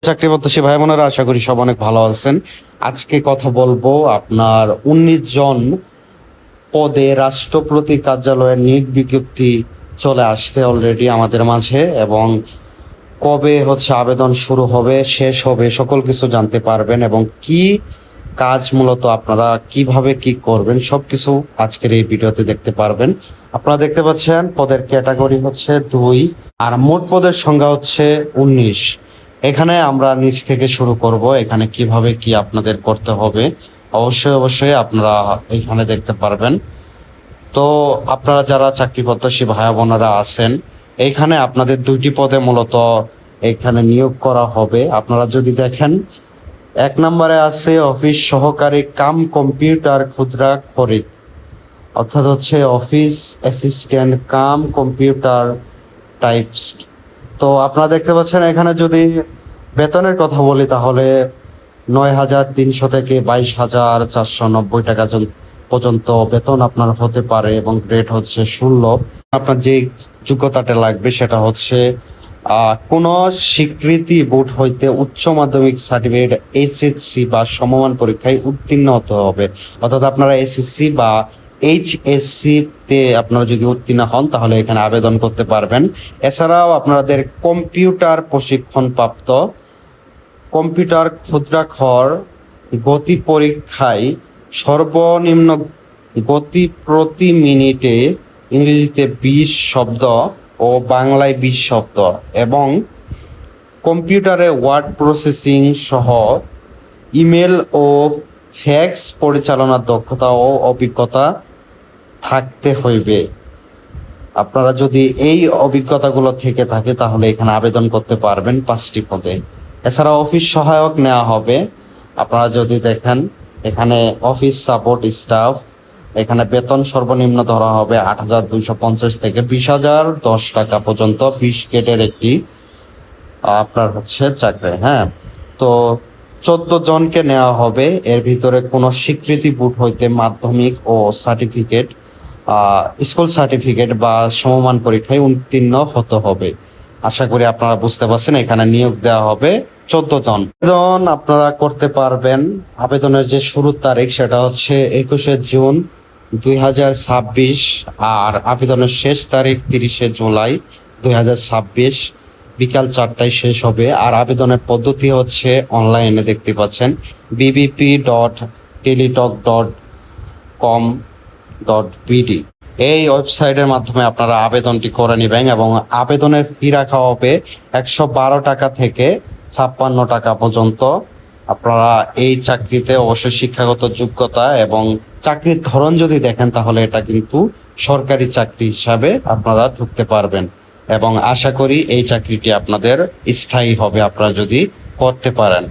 চাকরি প্রত্যাশী ভাই বোনেরা, আশা করি সব অনেক ভালো আছেন। আজকে কথা বলবো আপনার 19 জন পদে রাষ্ট্রপতি কার্যালয়ের নিয়োগ বিজ্ঞপ্তি চলে আসছে অলরেডি আমাদের মাঝে, এবং কবে হচ্ছে আবেদন শুরু হবে, শেষ হবে, সকল কিছু জানতে পারবেন। এবং কি কাজ মূলত আপনারা কিভাবে কি করবেন সবকিছু আজকের এই ভিডিওতে দেখতে পারবেন। আপনারা দেখতে পাচ্ছেন পদের ক্যাটাগরি হচ্ছে 2 আর মোট পদের সংখ্যা হচ্ছে 19। এখানে আমরা নিচ থেকে শুরু করব। এখানে কিভাবে কি আপনাদের করতে হবে অবশ্যই আপনারা এখানে দেখতে পারবেন। তো আপনারা যারা চাকরি প্রত্যাশী ভাই বোনেরা আছেন, এইখানে আপনাদের 2টি পদে মূলত এখানে নিয়োগ করা হবে। আপনারা যদি দেখেন, 1 নম্বরে আছে অফিস সহকারী কাম কম্পিউটার খুচরা খরিদ, অর্থাৎ হচ্ছে office assistant cum computer typist. তো আপনারা দেখতে পাচ্ছেন এখানে যদি বেতনের কথা বলি তাহলে 9,300 থেকে 22,490 টাকা পর্যন্ত বেতন আপনার হতে পারে, এবং গ্রেড হচ্ছে 16। আপনার যে যোগ্যতাটা লাগবে সেটা হচ্ছে কোনো স্বীকৃতি বোর্ড হইতে উচ্চ মাধ্যমিক সার্টিফিকেট এসএসসি বা সমমান পরীক্ষায় উত্তীর্ণ হতে হবে। অর্থাৎ আপনারা এসএসসি বা এইচএসসি তে আপনারা যদি উত্তীর্ণ হন তাহলে এখানে আবেদন করতে পারবেন। এছাড়াও আপনাদের কম্পিউটার প্রশিক্ষণ প্রাপ্ত কম্পিউটার ক্ষুদ্রাক্ষর গতি পরীক্ষায় সর্বনিম্ন গতি প্রতি মিনিটে ইংরেজিতে 20 শব্দ ও বাংলায় 20 শব্দ, এবং কম্পিউটারে ওয়ার্ড প্রসেসিং সহ ইমেল ও ফ্যাক্স পরিচালনার দক্ষতা ও অভিজ্ঞতা থাকতে হইবে। আপনারা যদি এই অভিজ্ঞতাগুলো থেকে থাকে তাহলে এখানে আবেদন করতে পারবেন 5টি পদে। এছাড়া অফিস সহায়ক নেওয়া হবে। আপনারা যদি দেখেন এখানে অফিস সাপোর্ট স্টাফ, এখানে বেতন সর্বনিম্ন ধরা হবে 8,250 থেকে 20,010 টাকা পর্যন্ত। 20 গ্রেডের একটি আপনার হচ্ছে চাকরি। হ্যাঁ, তো 14 জনকে নেওয়া হবে। এর ভিতরে কোনো স্বীকৃতি বোর্ড হইতে মাধ্যমিক ও সার্টিফিকেট স্কুল সার্টিফিকেট বা সমমান পরীক্ষায় উত্তীর্ণ হতে হবে। আশা করি আপনারা বুঝতে পারছেন। এখানে নিয়োগ দেওয়া হবে 14 জন। আবেদন আপনারা করতে পারবেন। আবেদনের যে শুরুর তারিখ সেটা হচ্ছে 21শে জুন 2026, আর আবেদনের শেষ তারিখ 30শে জুলাই 2026 বিকাল 4টায় শেষ হবে। আর আবেদনের পদ্ধতি হচ্ছে অনলাইনে দেখতে পাচ্ছেন bbp.teletalk.com.bd। এই ওয়েবসাইটের মাধ্যমে আপনারা আবেদনটি করে নেবেন, এবং আবেদনের ফি রাখা হবে 112 টাকা থেকে 56 টাকা পর্যন্ত। আপনারা এই চাকরিতে অবশ্যই শিক্ষাগত যোগ্যতা এবং চাকরির ধরন যদি দেখেন তাহলে এটা কিন্তু সরকারি চাকরি হিসাবে আপনারা ঢুকতে পারবেন, এবং আশা করি এই চাকরিটি আপনাদের স্থায়ী হবে আপনারা যদি করতে পারেন।